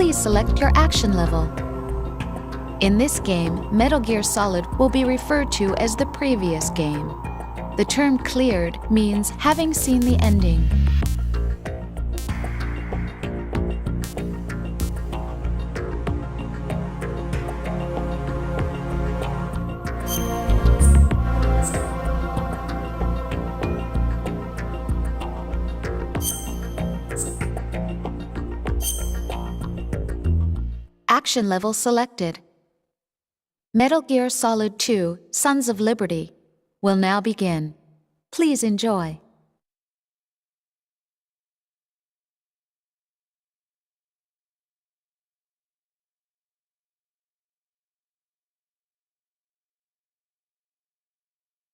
please select your action level. In this game, Metal Gear Solid will be referred to as the previous game. The term cleared means having seen the ending. Action level selected. Metal Gear Solid 2: Sons of Liberty will now begin. Please enjoy.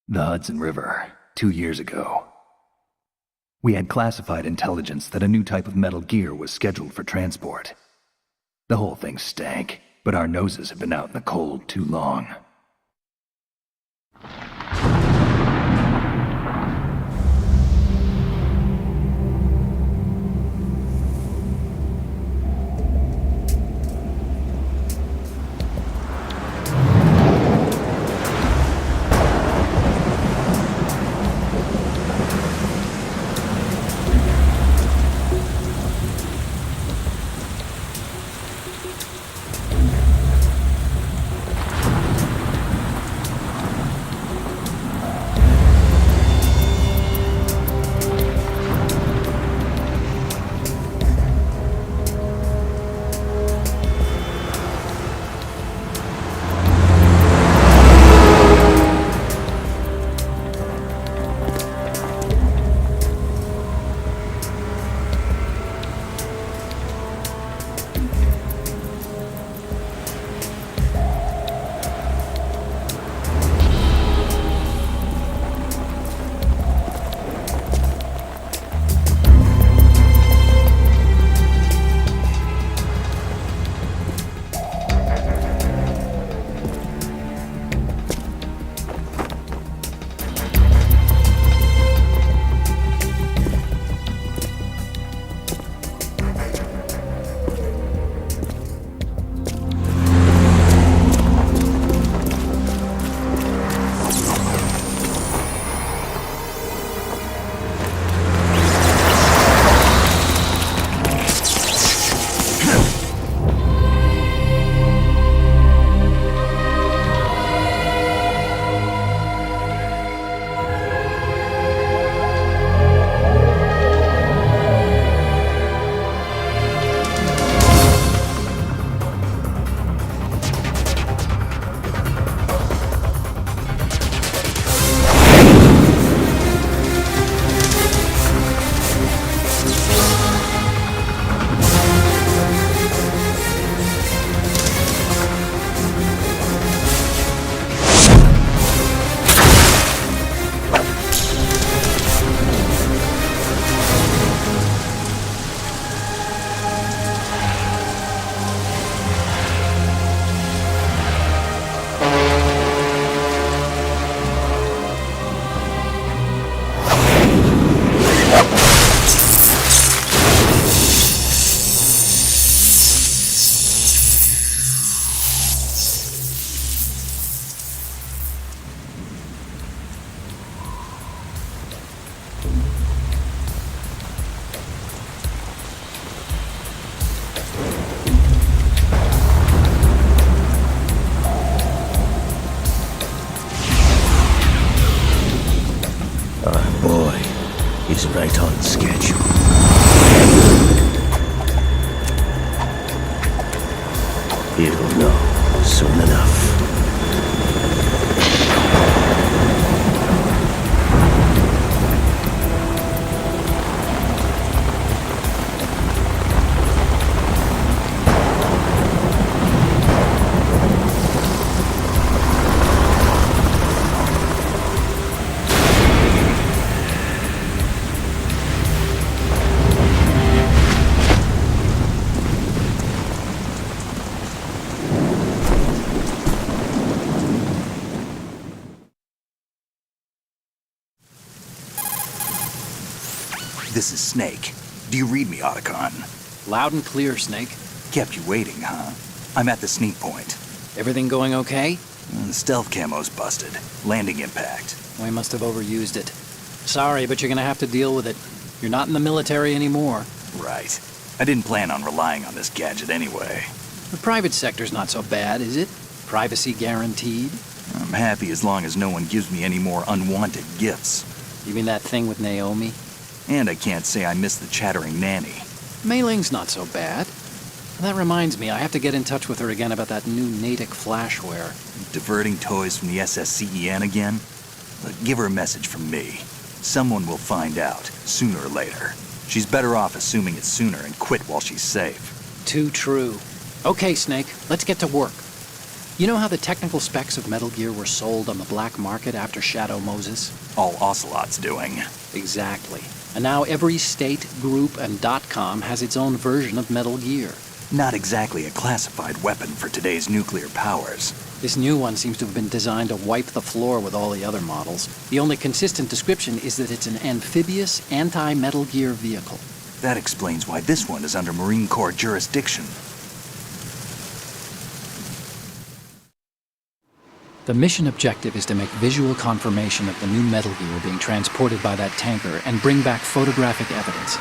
The Hudson River, 2 years ago. We had classified intelligence that a new type of Metal Gear was scheduled for transport. The whole thing stank, but our noses had been out in the cold too long. is right on schedule. You'll know soon enough. This is Snake. Do you read me, Otacon? Loud and clear, Snake. Kept you waiting, huh? I'm at the sneak point. Everything going okay? The stealth camo's busted. Landing impact. We must have overused it. Sorry, but you're gonna have to deal with it. You're not in the military anymore. Right. I didn't plan on relying on this gadget anyway. The private sector's not so bad, is it? Privacy guaranteed? I'm happy as long as no one gives me any more unwanted gifts. You mean that thing with Naomi? And I can't say I miss the chattering nanny. Mailing's not so bad. That reminds me, I have to get in touch with her again about that new Natick flashware. Diverting toys from the SSCEN again? Look, give her a message from me. Someone will find out, sooner or later. She's better off assuming it sooner and quit while she's safe. Too true. Okay, Snake, let's get to work. You know how the technical specs of Metal Gear were sold on the black market after Shadow Moses? All Ocelot's doing. Exactly. And now every state, group, and .com has its own version of Metal Gear. Not exactly a classified weapon for today's nuclear powers. This new one seems to have been designed to wipe the floor with all the other models. The only consistent description is that it's an amphibious, anti-Metal Gear vehicle. That explains why this one is under Marine Corps jurisdiction. The mission objective is to make visual confirmation of the new Metal Gear being transported by that tanker and bring back photographic evidence.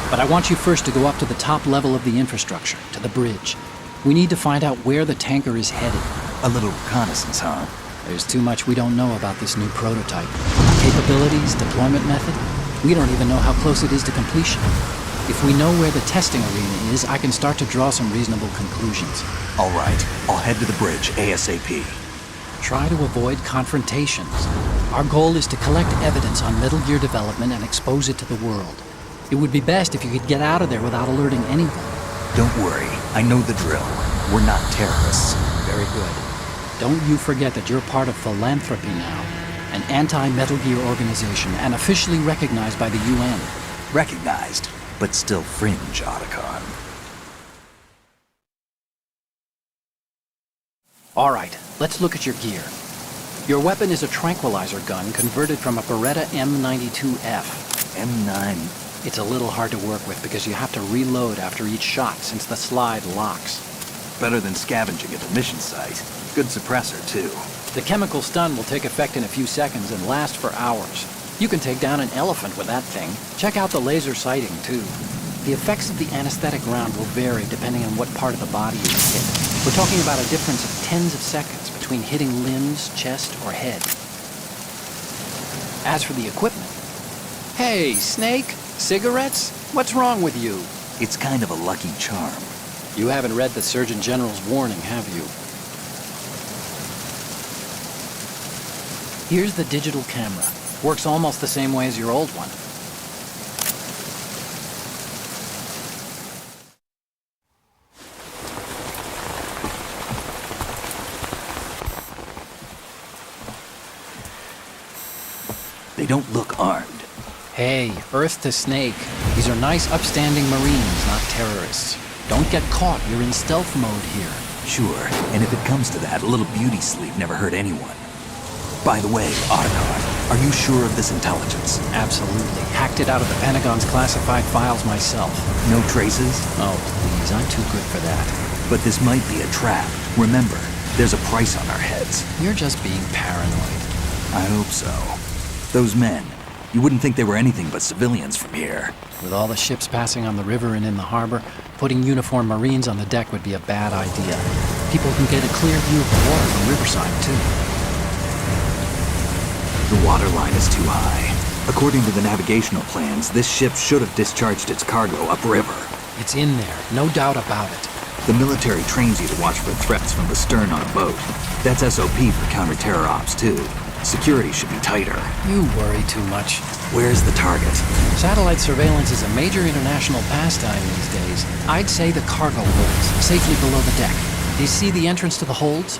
But I want you first to go up to the top level of the infrastructure, to the bridge. We need to find out where the tanker is headed. A little reconnaissance, huh? There's too much we don't know about this new prototype. Capabilities, deployment method. We don't even know how close it is to completion. If we know where the testing arena is, I can start to draw some reasonable conclusions. All right, I'll head to the bridge ASAP. Try to avoid confrontations. Our goal is to collect evidence on Metal Gear development and expose it to the world. It would be best if you could get out of there without alerting anyone. Don't worry, I know the drill. We're not terrorists. Very good. Don't you forget that you're part of Philanthropy now, an anti-Metal Gear organization and officially recognized by the UN. Recognized, but still fringe, Otacon. All right, let's look at your gear. Your weapon is a tranquilizer gun converted from a Beretta M92F. M9. It's a little hard to work with because you have to reload after each shot since the slide locks. Better than scavenging at the mission site. Good suppressor, too. The chemical stun will take effect in a few seconds and last for hours. You can take down an elephant with that thing. Check out the laser sighting, too. The effects of the anesthetic round will vary depending on what part of the body is hit. We're talking about a difference of tens of seconds between hitting limbs, chest, or head. As for the equipment... Hey, Snake! Cigarettes? What's wrong with you? It's kind of a lucky charm. You haven't read the Surgeon General's warning, have you? Here's the digital camera. Works almost the same way as your old one. They don't look armed. Hey, Earth to Snake. These are nice, upstanding Marines, not terrorists. Don't get caught. You're in stealth mode here. Sure, and if it comes to that, a little beauty sleep never hurt anyone. By the way, Otacon, are you sure of this intelligence? Absolutely. Hacked it out of the Pentagon's classified files myself. No traces? Oh, please, I'm too good for that. But this might be a trap. Remember, there's a price on our heads. You're just being paranoid. I hope so. Those men, you wouldn't think they were anything but civilians from here. With all the ships passing on the river and in the harbor, putting uniformed Marines on the deck would be a bad idea. People can get a clear view of the water from Riverside, too. The water line is too high. According to the navigational plans, this ship should have discharged its cargo upriver. It's in there, no doubt about it. The military trains you to watch for threats from the stern on a boat. That's SOP for counter-terror ops, too. Security should be tighter. You worry too much. Where's the target? Satellite surveillance is a major international pastime these days. I'd say the cargo holds, safely below the deck. Do you see the entrance to the holds?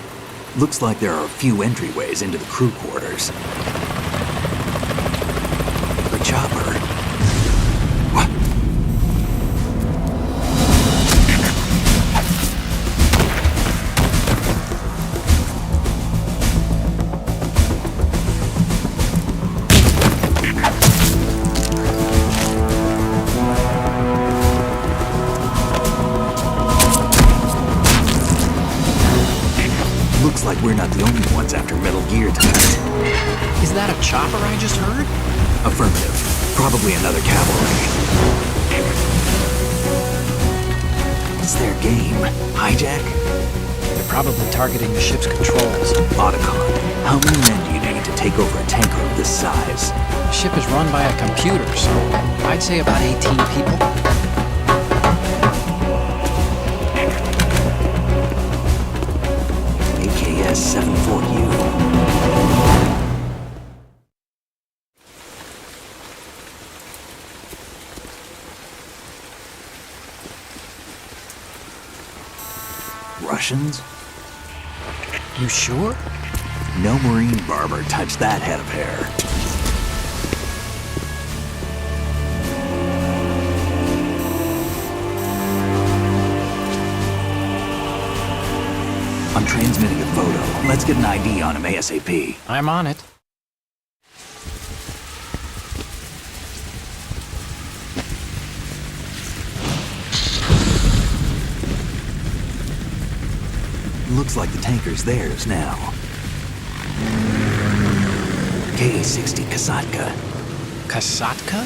Looks like there are a few entryways into the crew quarters. The chopper. What? like we're not the only ones after Metal Gear tonight. Is that a chopper I just heard? Affirmative. Probably another cavalry. It's their game. Hijack? They're probably targeting the ship's controls. Otacon, how many men do you need to take over a tanker of this size? The ship is run by a computer, so I'd say about 18 people. AKS 74U. Russians? You sure? No Marine barber touched that head of hair. I'm transmitting a photo. Let's get an ID on him ASAP. I'm on it. Looks like the tanker's theirs now. Ka-60 Kasatka. Kasatka?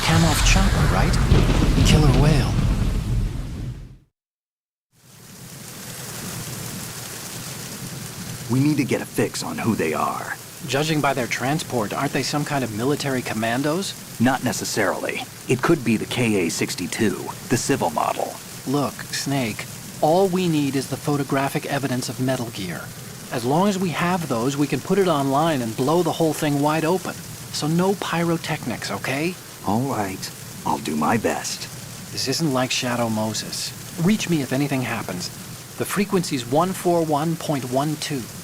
Kamov chopper, right? Killer whale. We need to get a fix on who they are. Judging by their transport, aren't they some kind of military commandos? Not necessarily. It could be the Ka-62, the civil model. Look, Snake, all we need is the photographic evidence of Metal Gear. As long as we have those, we can put it online and blow the whole thing wide open. So no pyrotechnics, okay? All right. I'll do my best. This isn't like Shadow Moses. Reach me if anything happens. The frequency's 141.12.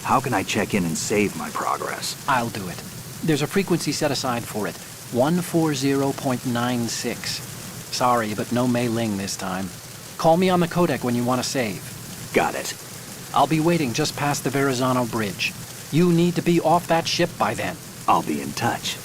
How can I check in and save my progress? I'll do it. There's a frequency set aside for it. 140.96. Sorry, but no Mei Ling this time. Call me on the codec when you want to save. Got it. I'll be waiting just past the Verrazano Bridge. You need to be off that ship by then. I'll be in touch.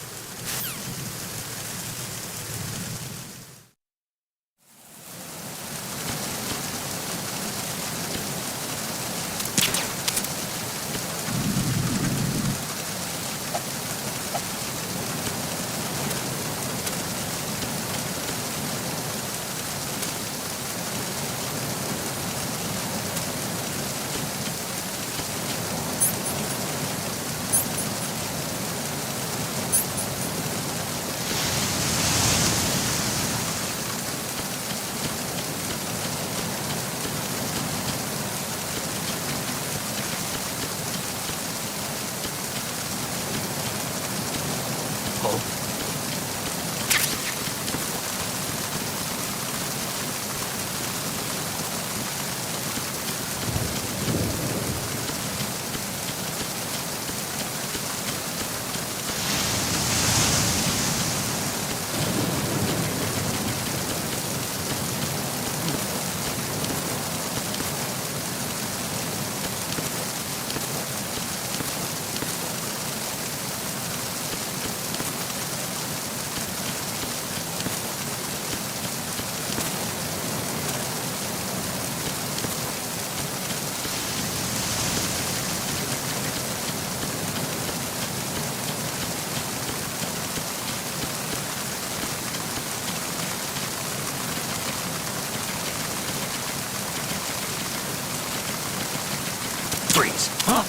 Freeze. Huh?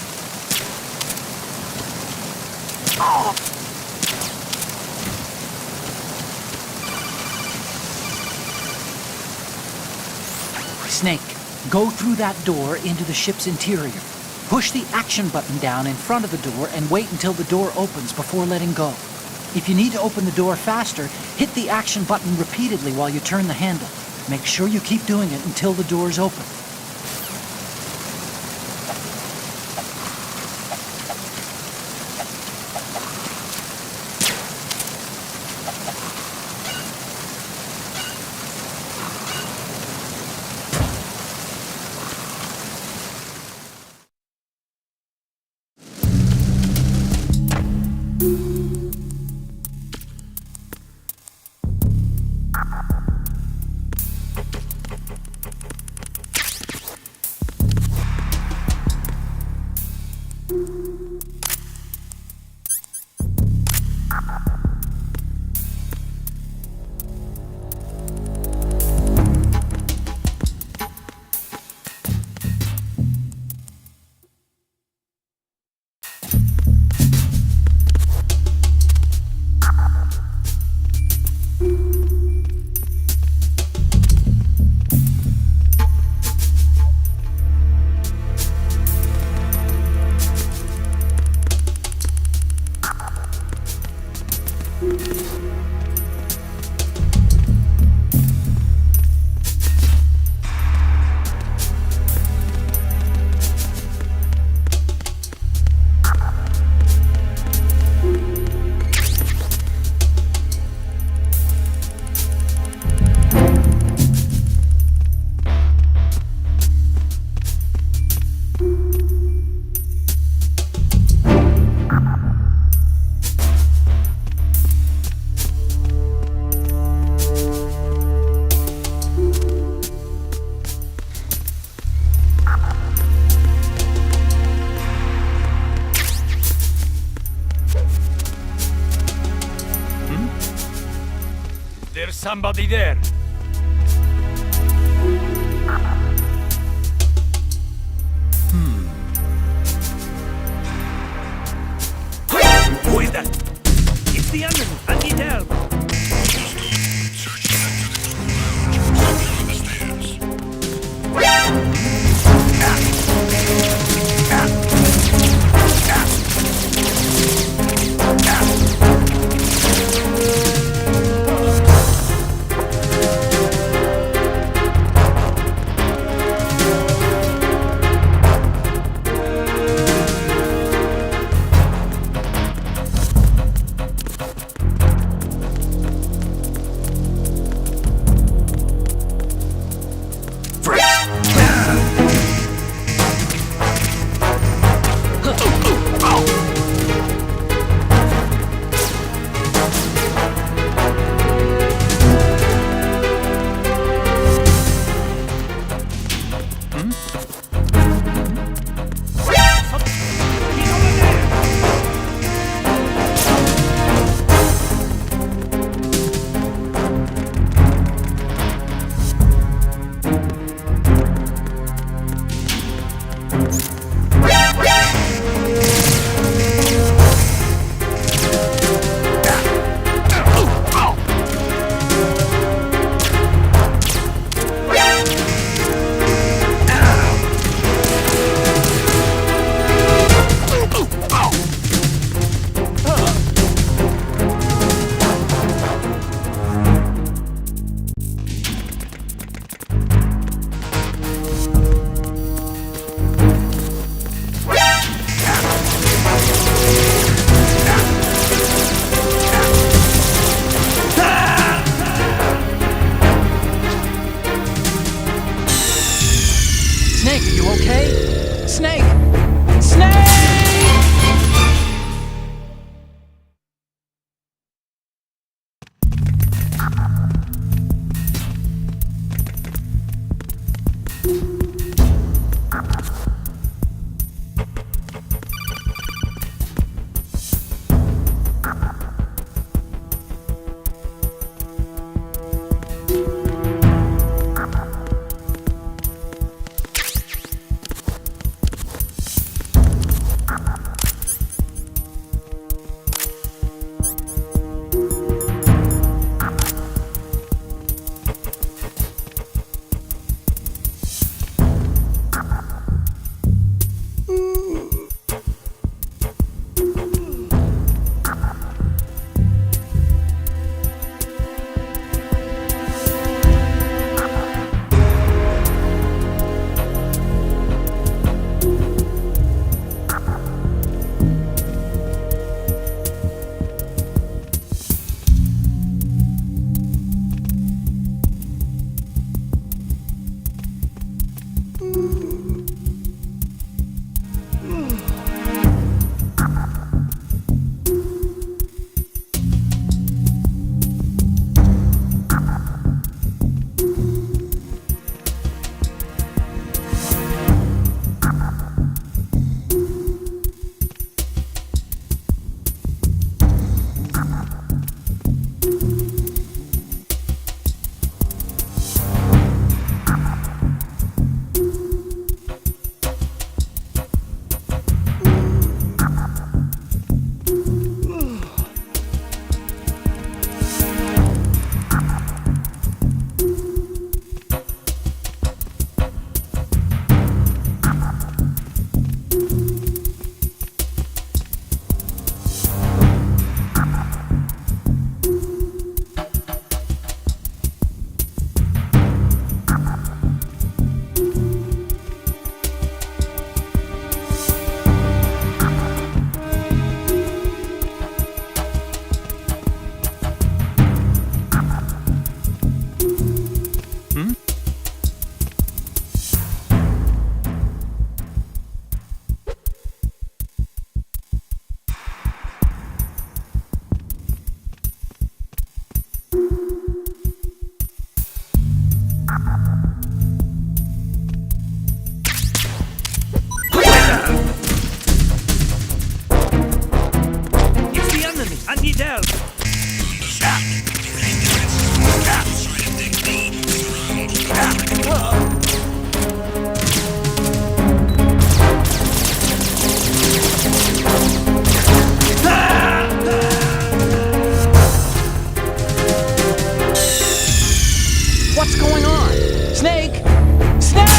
Oh. Snake, go through that door into the ship's interior. Push the action button down in front of the door and wait until the door opens before letting go. If you need to open the door faster, hit the action button repeatedly while you turn the handle. Make sure you keep doing it until the door's open. somebody there? Who is that? It's the enemy. I need help. What's going on? Snake! Snake!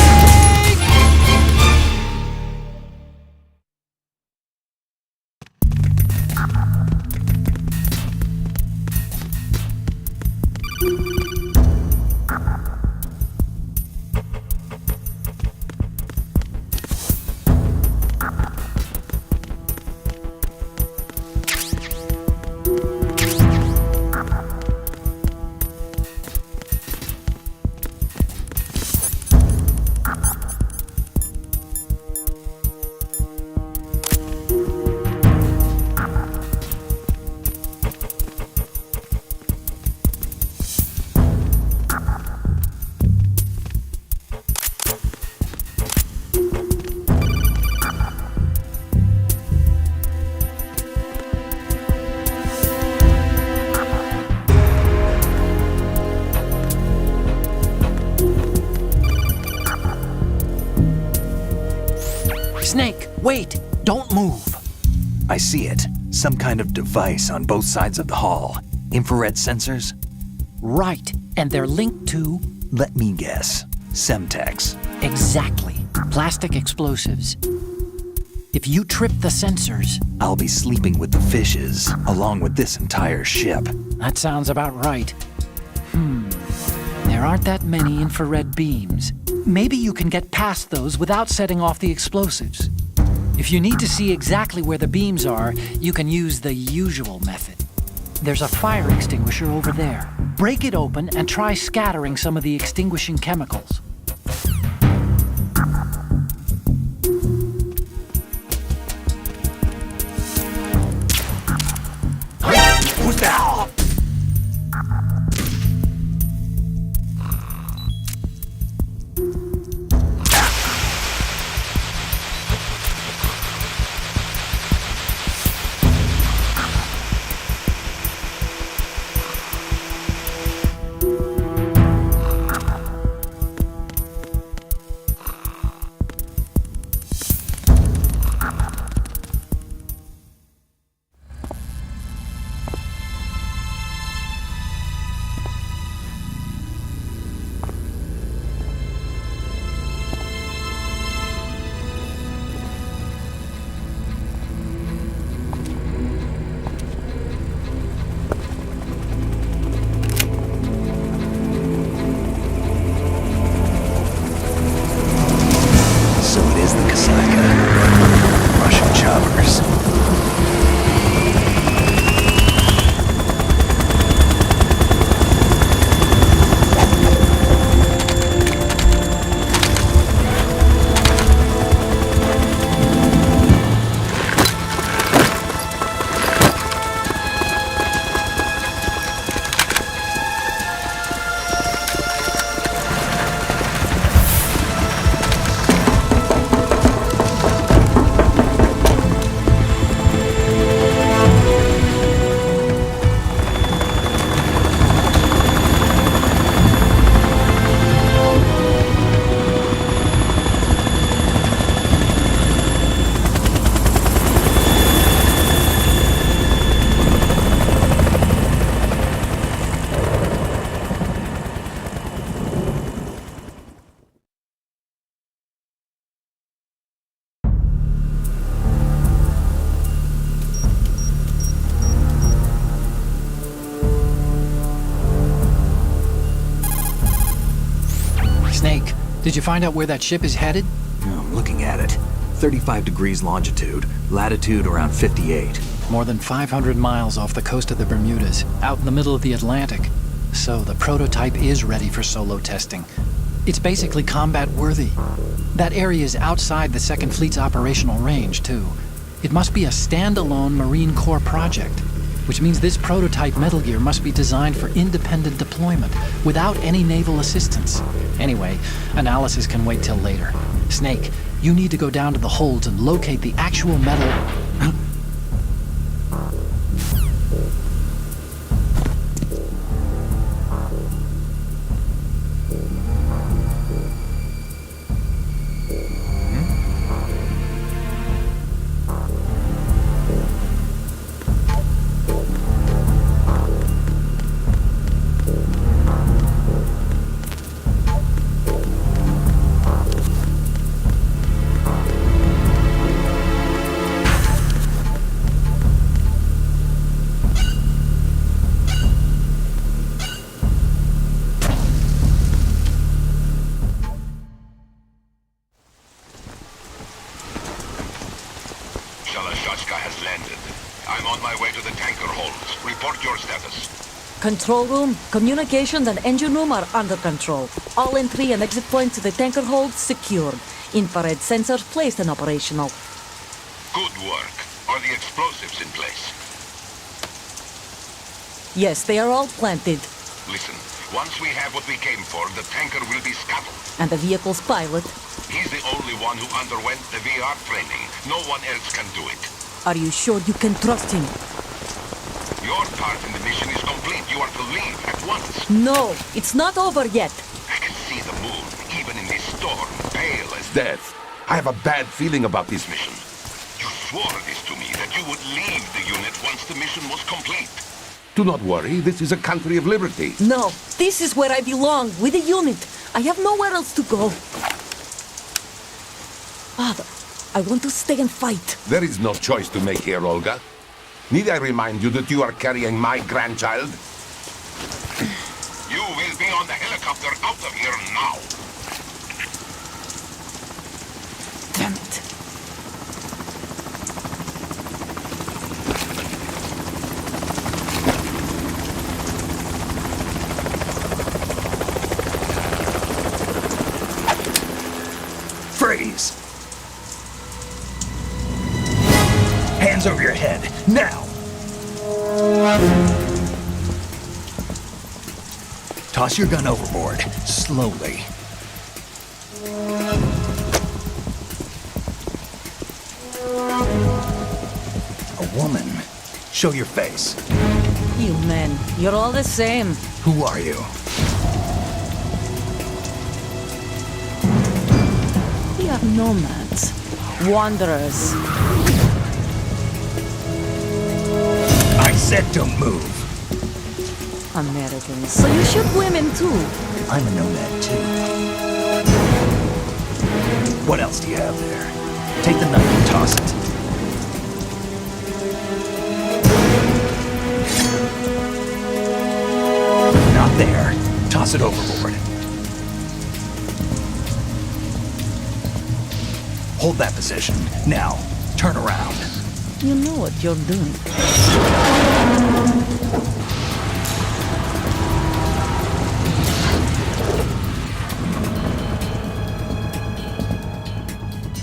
Snake, wait! Don't move! I see it. Some kind of device on both sides of the hall. Infrared sensors? Right, and they're linked to... Let me guess. Semtex. Exactly. Plastic explosives. If you trip the sensors... I'll be sleeping with the fishes, along with this entire ship. That sounds about right. There aren't that many infrared beams. Maybe you can get past those without setting off the explosives. If you need to see exactly where the beams are, you can use the usual method. There's a fire extinguisher over there. Break it open and try scattering some of the extinguishing chemicals. Who's that? Snake, did you find out where that ship is headed? I'm looking at it. 35 degrees longitude, latitude around 58. More than 500 miles off the coast of the Bermudas, out in the middle of the Atlantic. So the prototype is ready for solo testing. It's basically combat worthy. That area is outside the Second Fleet's operational range, too. It must be a standalone Marine Corps project, which means this prototype Metal Gear must be designed for independent deployment, without any naval assistance. Anyway, analysis can wait till later. Snake, you need to go down to the holds and locate the actual metal... Report your status. Control room, communications, and engine room are under control. All entry and exit points to the tanker hold secured. Infrared sensors placed and operational. Good work. Are the explosives in place? Yes, they are all planted. Listen, once we have what we came for, the tanker will be scuttled. And the vehicle's pilot? He's the only one who underwent the VR training. No one else can do it. Are you sure you can trust him? Your part in the mission is complete. You are to leave at once. No, it's not over yet. I can see the moon, even in this storm, pale as death. I have a bad feeling about this mission. You swore this to me, that you would leave the unit once the mission was complete. Do not worry, this is a country of liberty. No, this is where I belong, with the unit. I have nowhere else to go. Father, I want to stay and fight. There is no choice to make here, Olga. Need I remind you that you are carrying my grandchild? You will be on the helicopter out of here now. Damn it. Freeze! Hands over your head, now! Toss your gun overboard, slowly. A woman. Show your face. You men, you're all the same. Who are you? We are nomads. Wanderers. I said don't move. Americans. So you shoot women too. I'm a nomad too. What else do you have there? Take the knife and toss it. Not there. Toss it overboard. Hold that position. Now, turn around. You know what you're doing.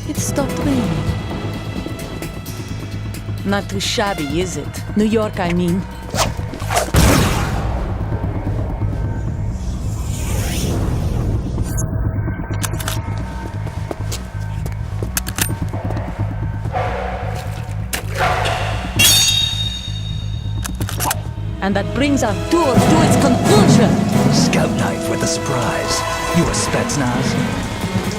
It stopped raining. Not too shabby, is it? New York, I mean. And that brings our tour to its conclusion. Scout knife with a surprise. You a Spetsnaz?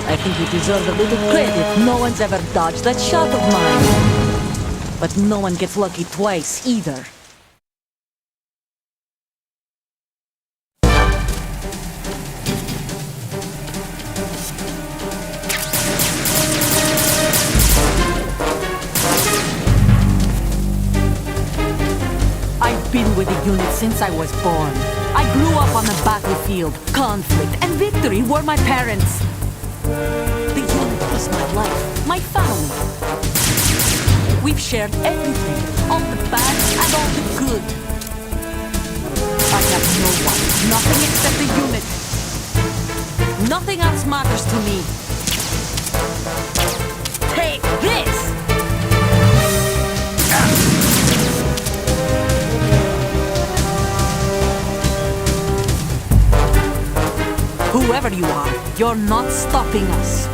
I think you deserve a little credit. No one's ever dodged that shot of mine. But no one gets lucky twice, either. I've been with the unit since I was born. I grew up on the battlefield. Conflict and victory were my parents. The unit was my life, my family. We've shared everything, all the bad and all the good. I have no one, nothing except the unit. Nothing else matters to me. Take this! Whoever you are, you're not stopping us.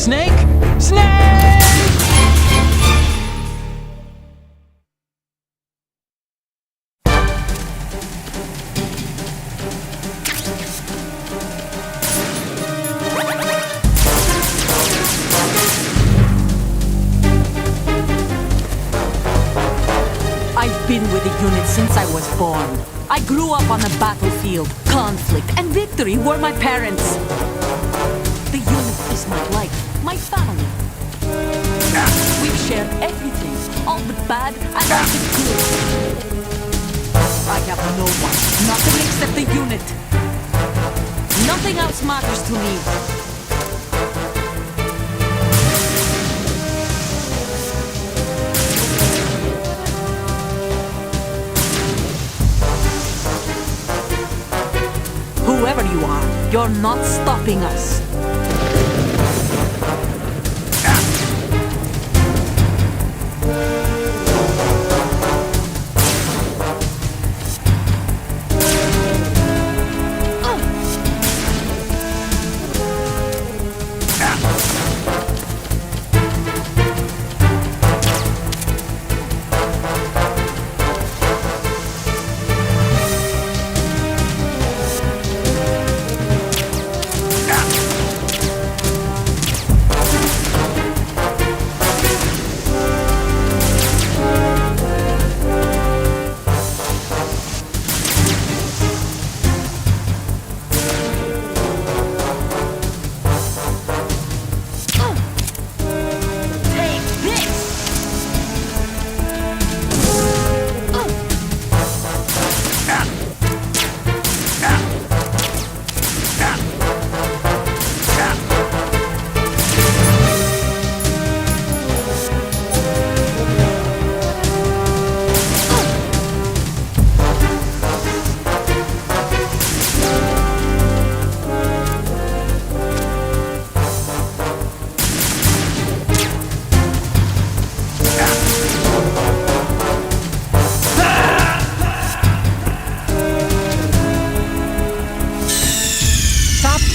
Snake! Snake! I've been with the unit since I was born. I grew up on the battlefield. Conflict and victory were my parents. The unit is my life, my family. We've shared everything, all the bad and all the good. I have no one, nothing except the unit. Nothing else matters to me. Whoever you are, you're not stopping us.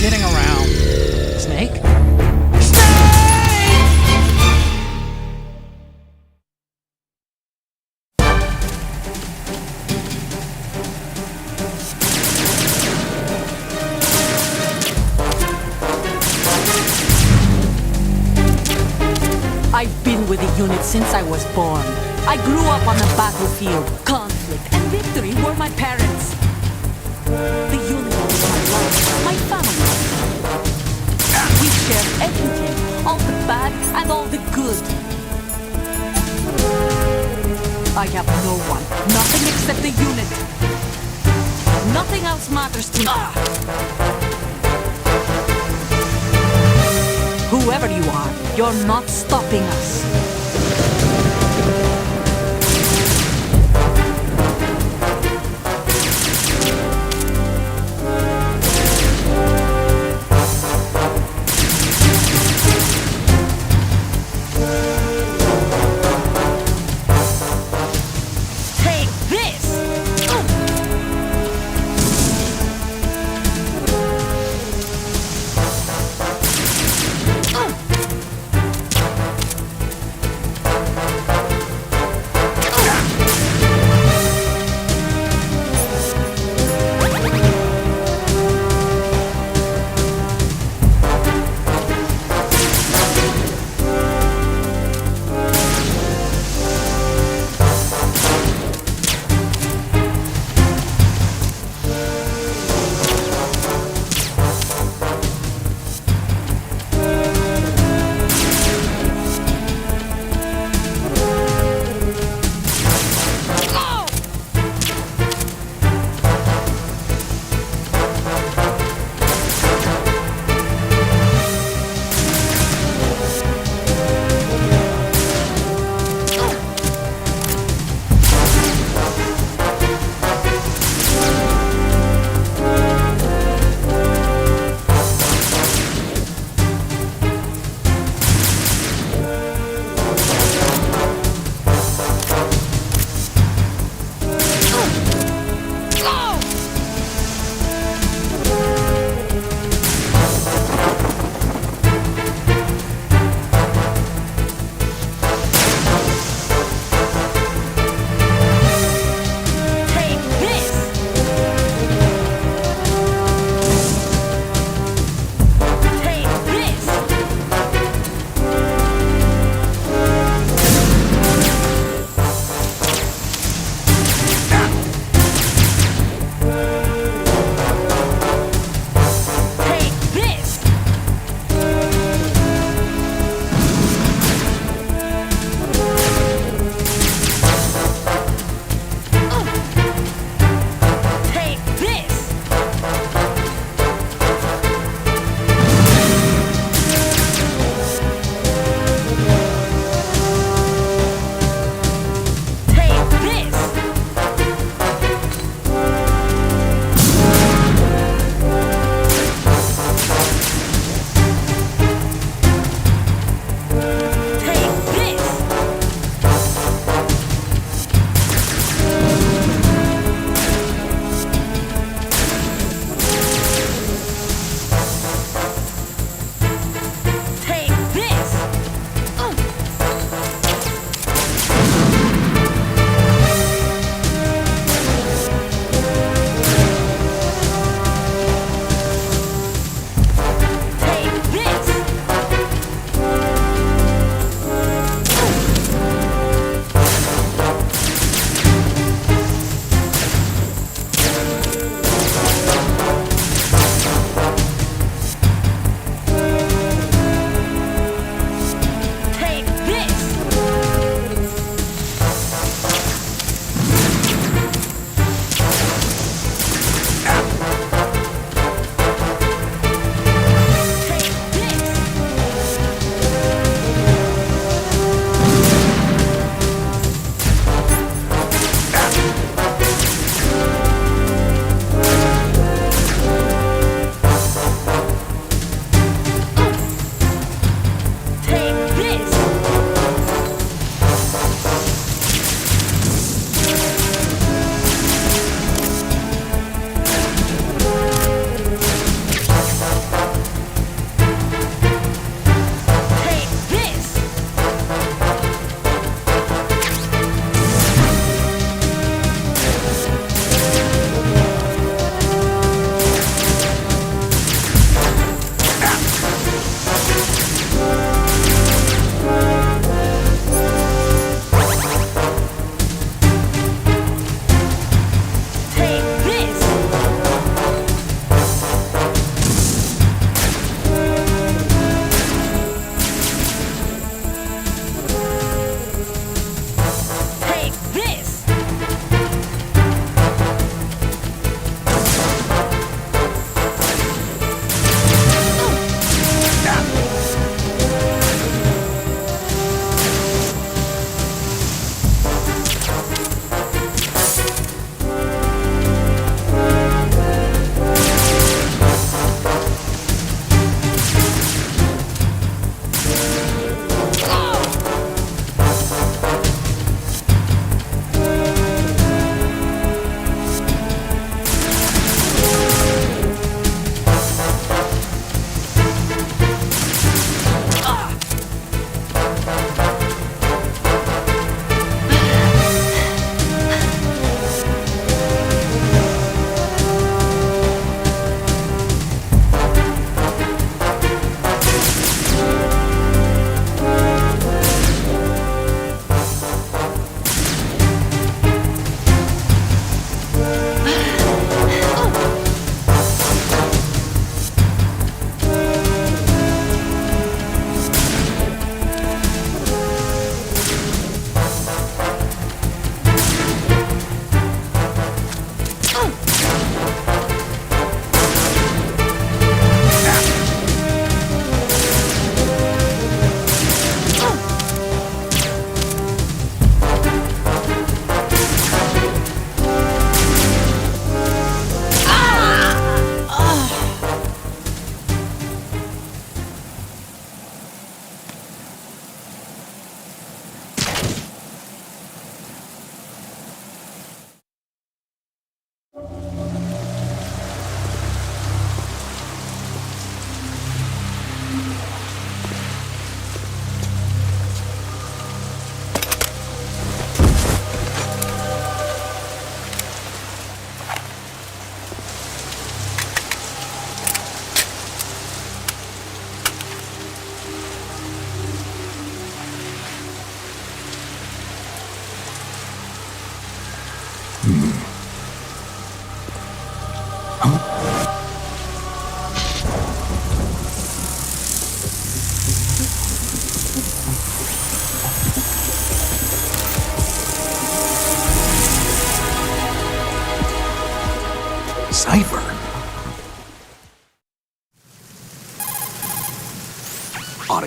Kidding around. Snake? I've been with the unit since I was born. I grew up on the battlefield. Conflict and victory were my parents. The unit is my life, my family. We share everything, all the bad and all the good. I have no one, nothing except the unit. Nothing else matters to me. Whoever you are, you're not stopping us.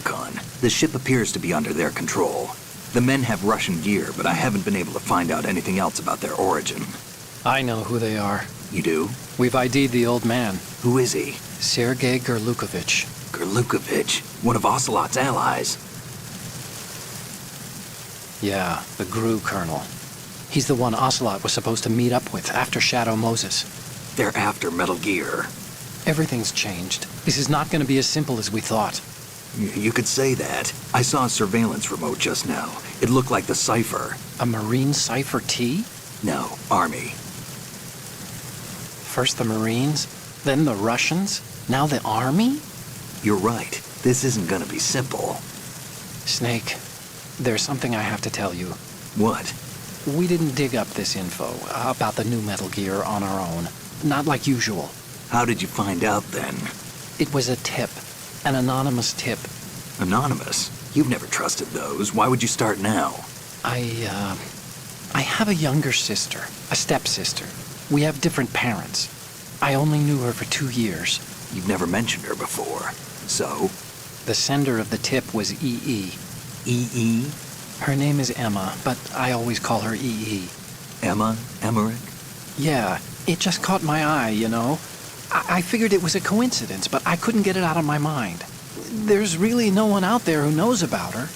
recon. The ship appears to be under their control. The men have Russian gear, but I haven't been able to find out anything else about their origin. I know who they are. You do? We've ID'd the old man, Who is he? Sergei Gerlukovich. Gerlukovich, one of Ocelot's allies. Yeah, the GRU colonel. He's the one Ocelot was supposed to meet up with after Shadow Moses. They're after Metal Gear. Everything's changed. This is not going to be as simple as we thought. You could say that. I saw a surveillance remote just now. It looked like the Cypher. A Marine Cypher T? No, Army. First the Marines, then the Russians, now the Army? You're right. This isn't gonna be simple. Snake, there's something I have to tell you. What? We didn't dig up this info about the new Metal Gear on our own. Not like usual. How did you find out then? It was a tip. An anonymous tip. Anonymous? You've never trusted those. Why would you start now? I have a younger sister, a stepsister. We have different parents. I only knew her for 2 years. You've never mentioned her before. So? The sender of the tip was EE. EE? Her name is Emma, but I always call her EE. Emma? Emmerich? Yeah, it just caught my eye, you know? I figured it was a coincidence, but I couldn't get it out of my mind. There's really no one out there who knows about her.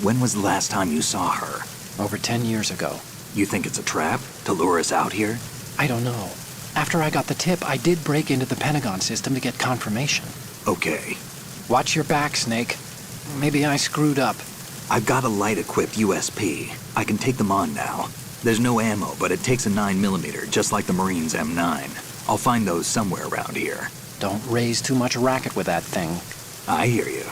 When was the last time you saw her? Over 10 years ago. You think it's a trap? To lure us out here? I don't know. After I got the tip, I did break into the Pentagon system to get confirmation. Okay. Watch your back, Snake. Maybe I screwed up. I've got a light-equipped USP. I can take them on now. There's no ammo, but it takes a 9mm, just like the Marines' M9. I'll find those somewhere around here. Don't raise too much racket with that thing. I hear you.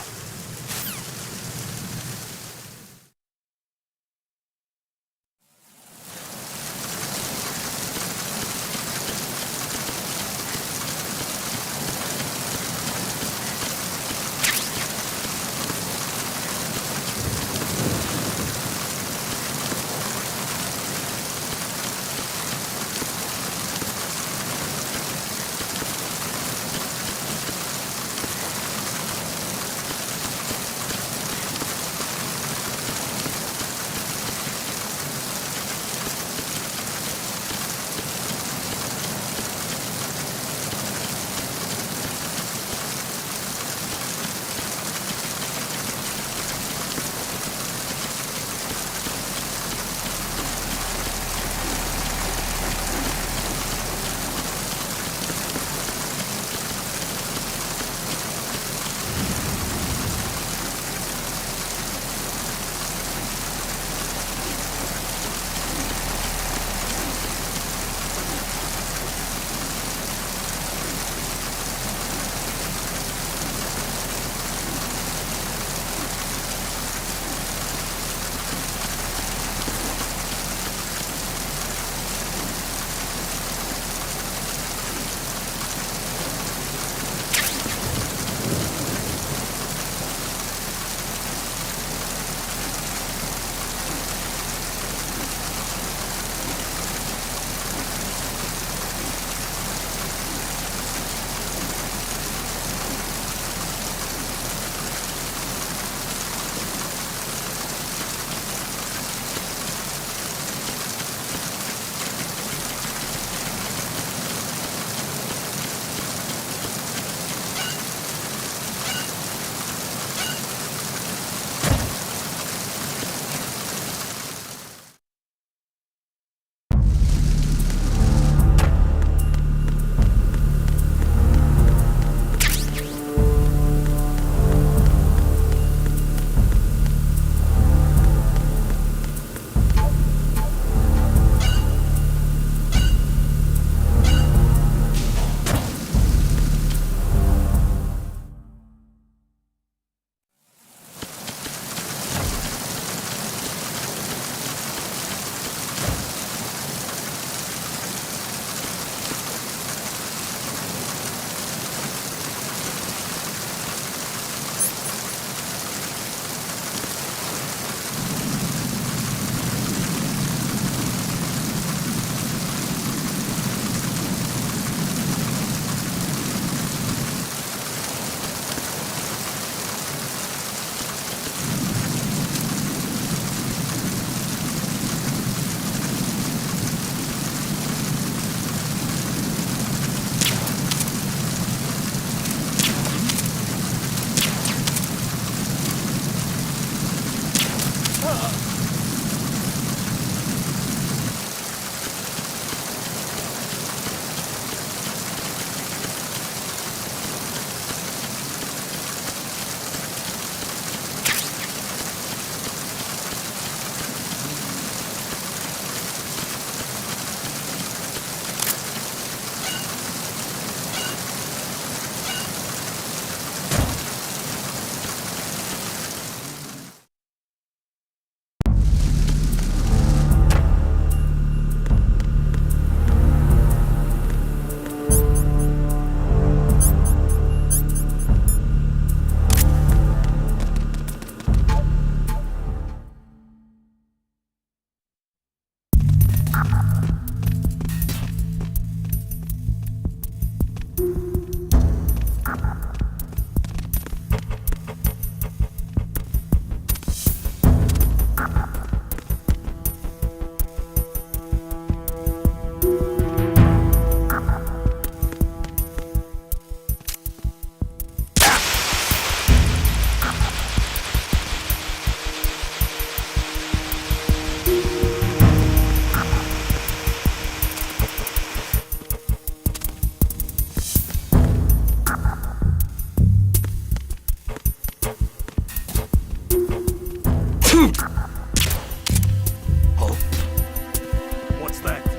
Oh. What's that?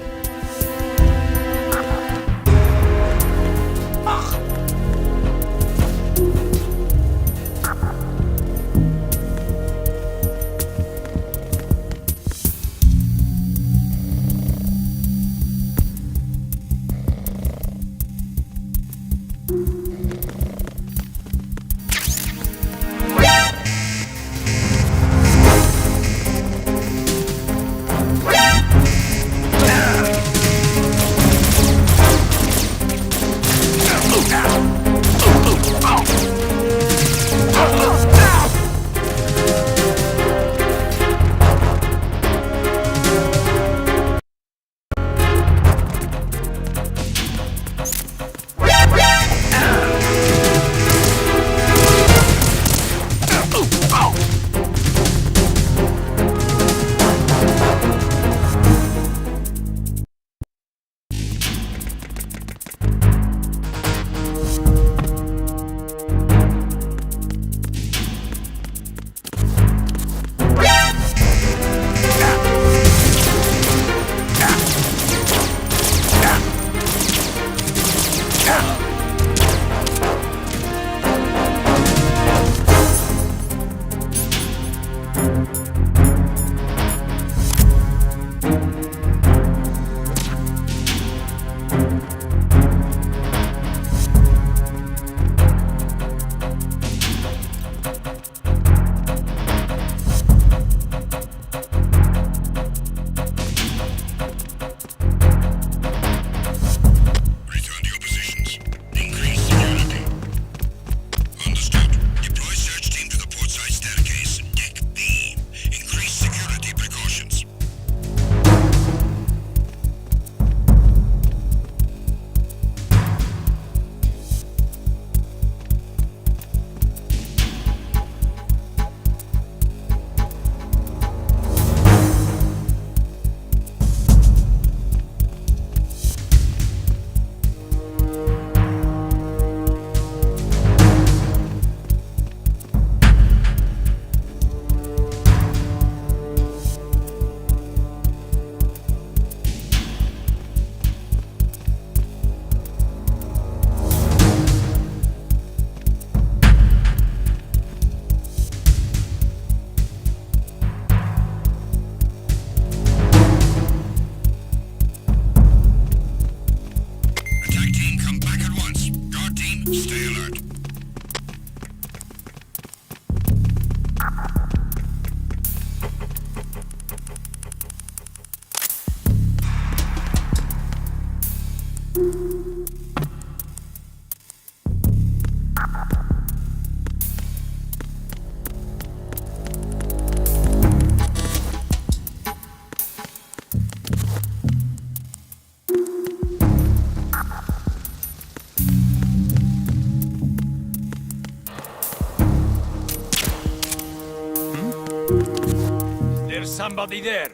There's somebody there.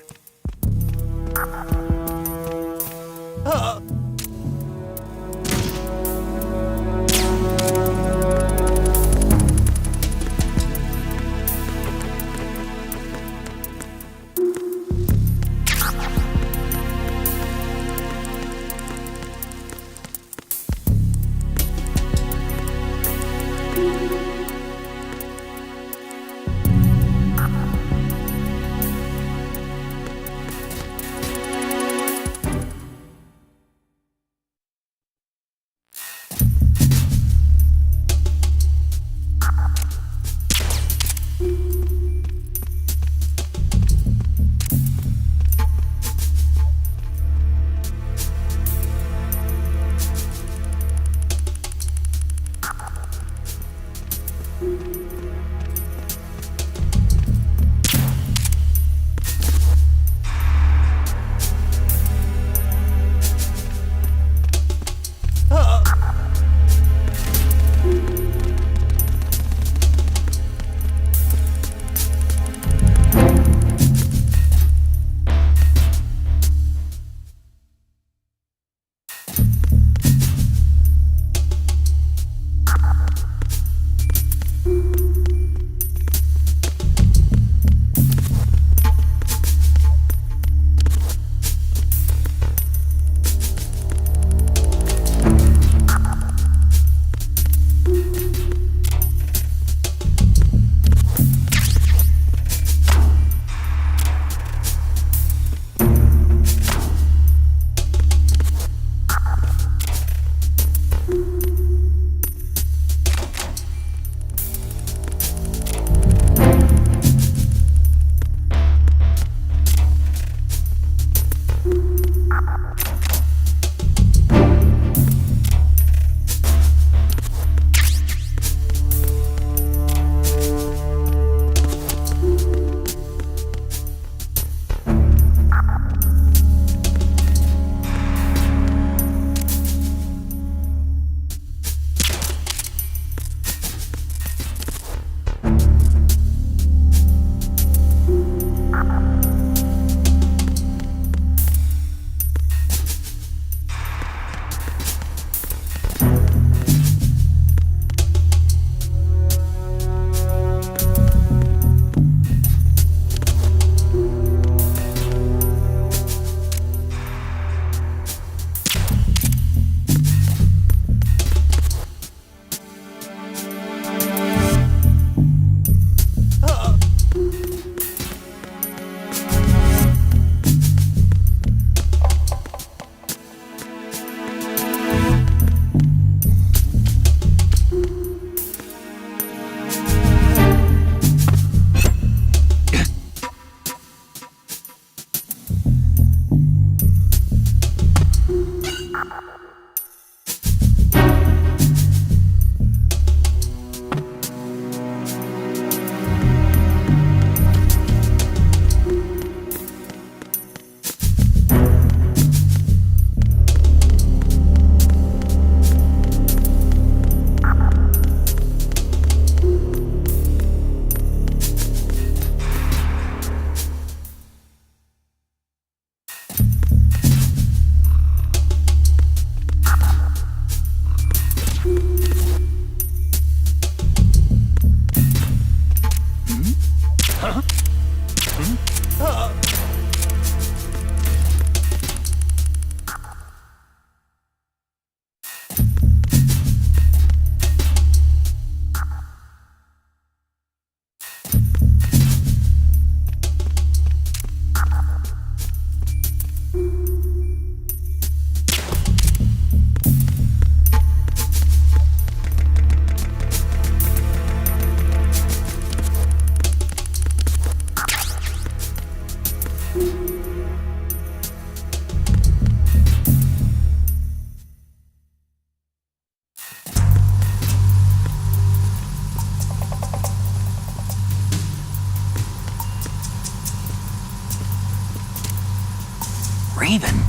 breathing.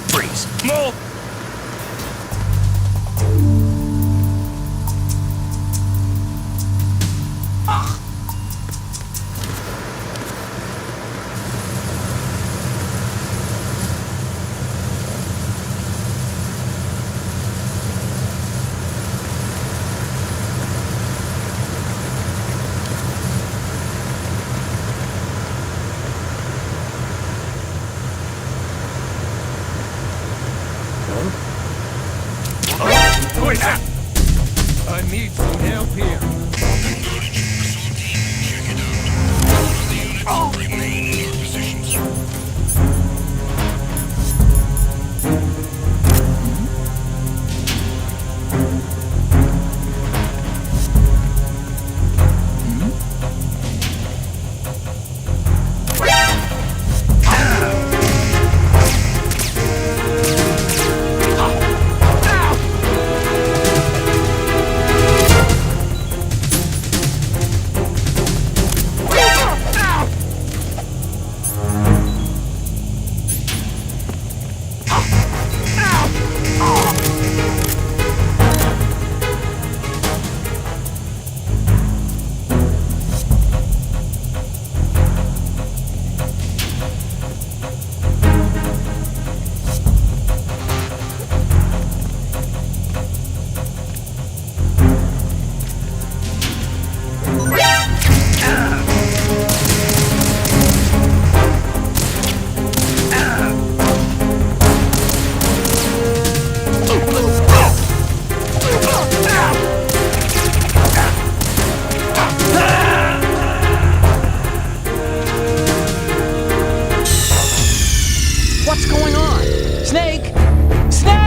Freeze. Move! Wait, I need some help here. Remain in your positions. What's going on? Snake! Snake!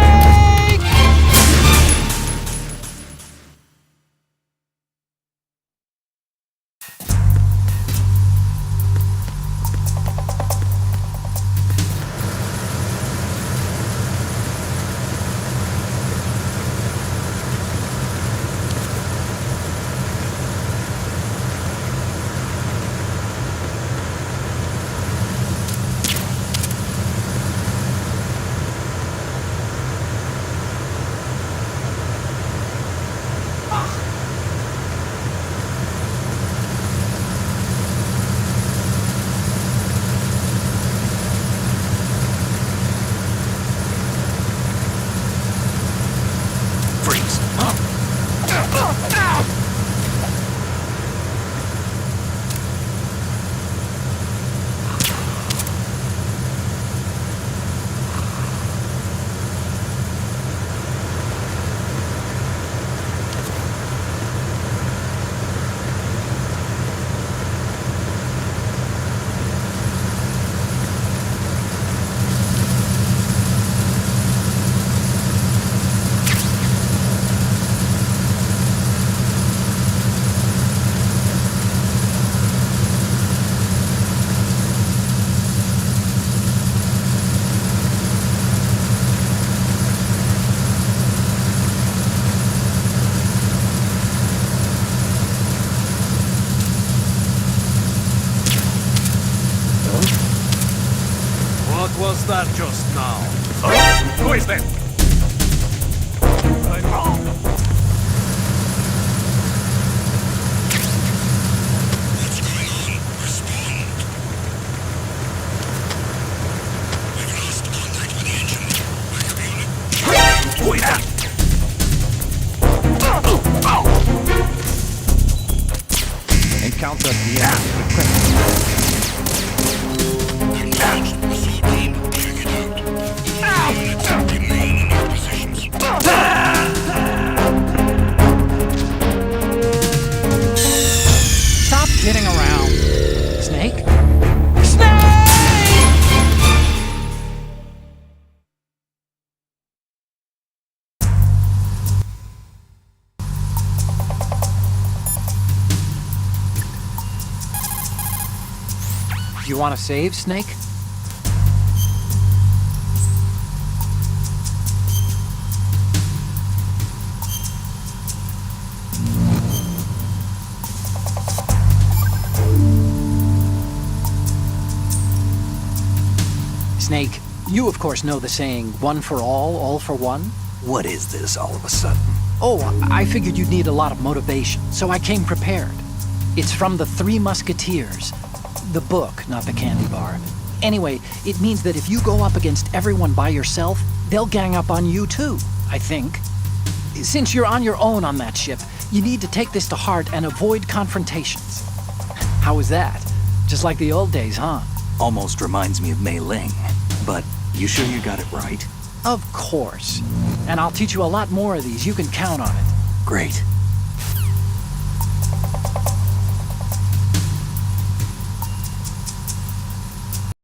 What was that just now? Who is that? What's going on? Respond. We've lost contact with the engine. Backup unit. Who is that? Encounter the enemy equipment. Acknowledged. Assault team, check it out. Units remain in your positions. Stop kidding around. Snake? Snake! You want to save, Snake? Snake, you of course know the saying, one for all for one? What is this all of a sudden? Oh, I figured you'd need a lot of motivation, so I came prepared. It's from the Three Musketeers. The book, not the candy bar. Anyway, it means that if you go up against everyone by yourself, they'll gang up on you too, I think. Since you're on your own on that ship, you need to take this to heart and avoid confrontations. How was that? Just like the old days, huh? Almost reminds me of Mei Ling. But you sure you got it right? Of course. And I'll teach you a lot more of these. You can count on it. Great.